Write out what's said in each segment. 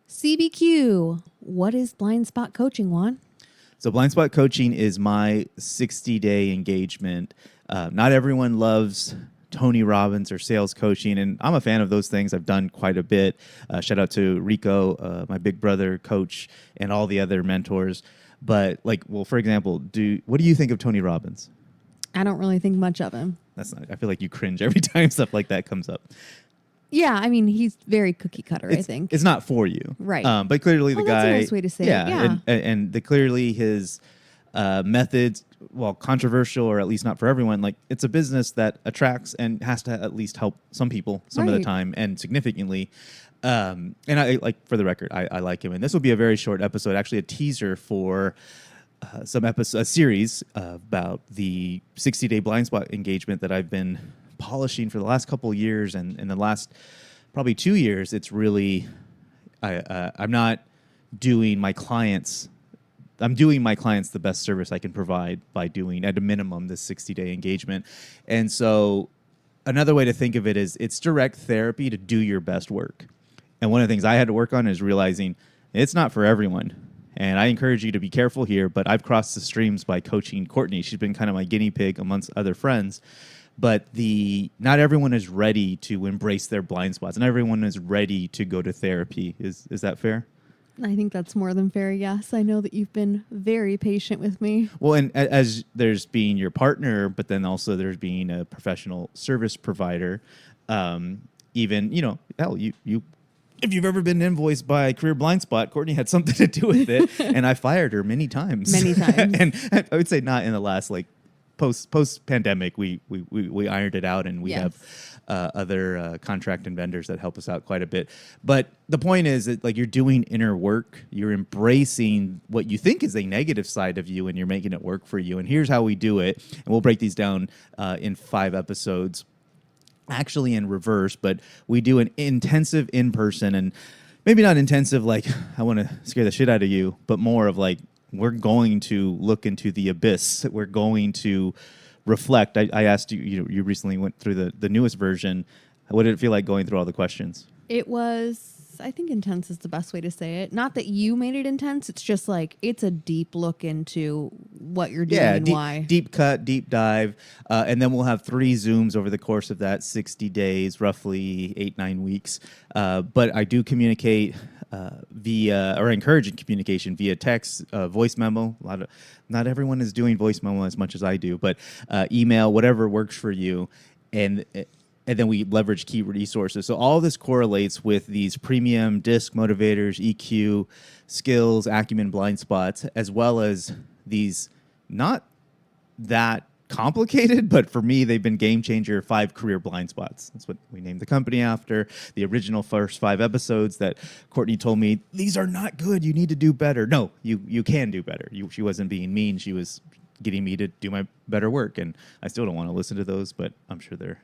CBQ. What is blind spot coaching, Juan? So blind spot coaching is my 60-day engagement. Not everyone loves Tony Robbins or sales coaching, and I'm a fan of those things. I've done quite a bit. Shout out to Rico, my big brother coach, and all the other mentors. But for example, what do you think of Tony Robbins? I don't really think much of him. I feel like you cringe every time stuff like that comes up. Yeah, I mean, he's very cookie cutter, I think. It's not for you. Right. But clearly the guy... That's a nice way to say it. Yeah. And clearly his methods, while controversial or at least not for everyone, it's a business that attracts and has to at least help some people some of the time and significantly. And I for the record, I like him. And this will be a very short episode, actually a teaser for... a series about the 60-day blind spot engagement that I've been polishing for the last couple of years, and in the last probably 2 years, it's really I'm not doing my clients. I'm doing my clients the best service I can provide by doing, at a minimum, this 60-day engagement. And so another way to think of it is it's direct therapy to do your best work. And one of the things I had to work on is realizing it's not for everyone. And I encourage you to be careful here, but I've crossed the streams by coaching Courtney. She's been kind of my guinea pig amongst other friends. But not everyone is ready to embrace their blind spots, and everyone is ready to go to therapy. Is that fair? I think that's more than fair, yes. I know that you've been very patient with me. Well, and as there's being your partner, but then also there's being a professional service provider. Even, hell, you if you've ever been invoiced by Career Blind Spot, Courtney had something to do with it, and I fired her many times. Many times. And I would say not in the last, post pandemic, we ironed it out, and we have other contract and vendors that help us out quite a bit. But the point is that you're doing inner work, you're embracing what you think is a negative side of you, and you're making it work for you. And here's how we do it, and we'll break these down in 5 episodes. Actually in reverse, but we do an intensive in-person, and maybe not intensive I want to scare the shit out of you, but more of we're going to look into the abyss. We're going to reflect. I asked you, you recently went through the newest version. What did it feel like going through all the questions? It was, I think intense is the best way to say it. Not that you made it intense. It's just it's a deep look into what you're doing and why. Deep cut, deep dive. And then we'll have 3 Zooms over the course of that 60 days, roughly 8-9 weeks. But I do communicate or encourage communication via text, voice memo. Not everyone is doing voice memo as much as I do, but email, whatever works for you. And then we leverage key resources. So all of this correlates with these premium disc motivators, EQ, skills, acumen, blind spots, as well as these not that complicated, but for me, they've been game changer 5 career blind spots. That's what we named the company after. The original first 5 episodes that Courtney told me, these are not good. You need to do better. No, you can do better. She wasn't being mean. She was getting me to do my better work. And I still don't want to listen to those, but I'm sure they're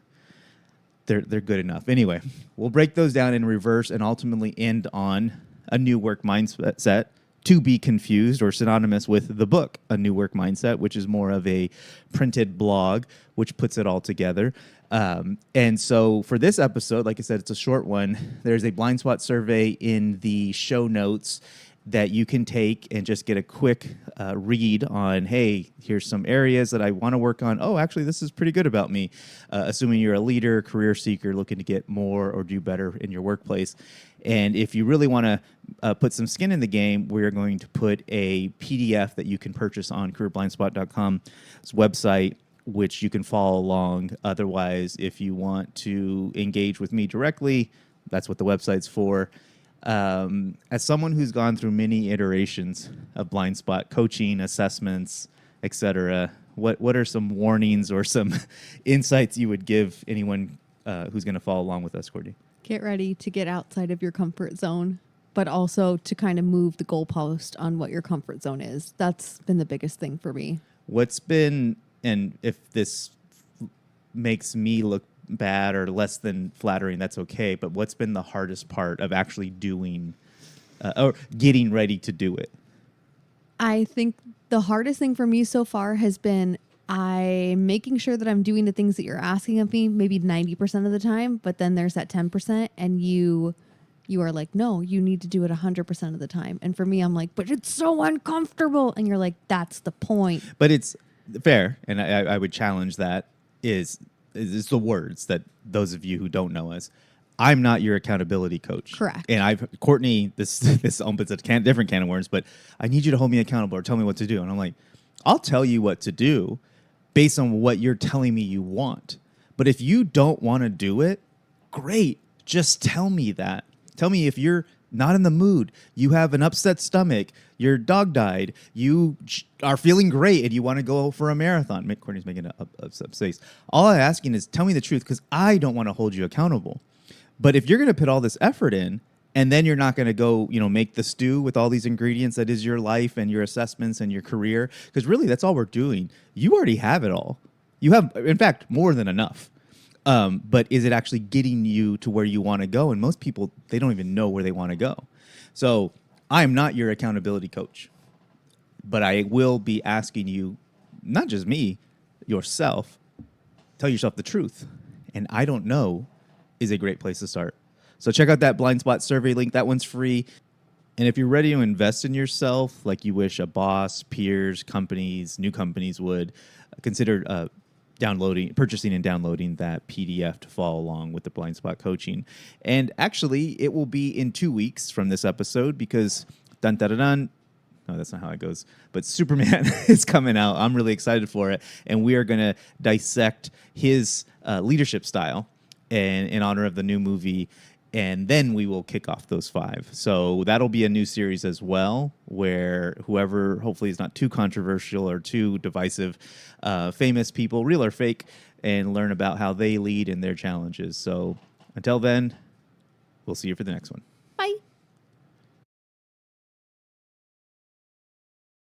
good enough. Anyway, we'll break those down in reverse and ultimately end on a new work mindset, to be confused or synonymous with the book, A New Work Mindset, which is more of a printed blog, which puts it all together. And so for this episode, like I said, it's a short one. There's a blind spot survey in the show notes that you can take and just get a quick read on, hey, here's some areas that I want to work on. Oh, actually, this is pretty good about me, assuming you're a leader, career seeker, looking to get more or do better in your workplace. And if you really want to put some skin in the game, we're going to put a PDF that you can purchase on careerblindspot.com's website, which you can follow along. Otherwise, if you want to engage with me directly, that's what the website's for. As someone who's gone through many iterations of blind spot coaching, assessments, etc., what are some warnings or some insights you would give anyone who's going to follow along with us, Courtney? Get ready to get outside of your comfort zone, but also to kind of move the goalpost on what your comfort zone is. That's been the biggest thing for me. What's been, and if this makes me look bad or less than flattering, that's okay, but what's been the hardest part of actually doing or getting ready to do it? I think the hardest thing for me so far has been I'm making sure that I'm doing the things that you're asking of me maybe 90% of the time, but then there's that 10% and you you are like, no, you need to do it 100% of the time. And for me, I'm like, but it's so uncomfortable. And you're like, that's the point. But it's fair, and I would challenge that is the words that those of you who don't know us. I'm not your accountability coach. Correct. And Courtney, this opens a different can of worms, but I need you to hold me accountable or tell me what to do. And I'm like, I'll tell you what to do based on what you're telling me you want. But if you don't want to do it, great. Just tell me that. Tell me if you're not in the mood, you have an upset stomach, your dog died, you are feeling great, and you want to go for a marathon. Courtney's making a face. All I'm asking is tell me the truth, because I don't want to hold you accountable. But if you're going to put all this effort in, and then you're not going to go, make the stew with all these ingredients that is your life and your assessments and your career, because really that's all we're doing. You already have it all. You have, in fact, more than enough. But is it actually getting you to where you want to go? And most people, they don't even know where they want to go. So I'm not your accountability coach, but I will be asking you, not just me, yourself, tell yourself the truth. And I don't know is a great place to start. So check out that blind spot survey link. That one's free. And if you're ready to invest in yourself like you wish a boss, peers, companies, new companies would, consider purchasing and downloading that PDF to follow along with the blind spot coaching. And actually, it will be in 2 weeks from this episode because dun dun dun dun. No, that's not how it goes. But Superman is coming out. I'm really excited for it. And we are going to dissect his leadership style and in honor of the new movie. And then we will kick off those 5. So that'll be a new series as well, where whoever hopefully is not too controversial or too divisive, famous people, real or fake, and learn about how they lead in their challenges. So until then, we'll see you for the next one.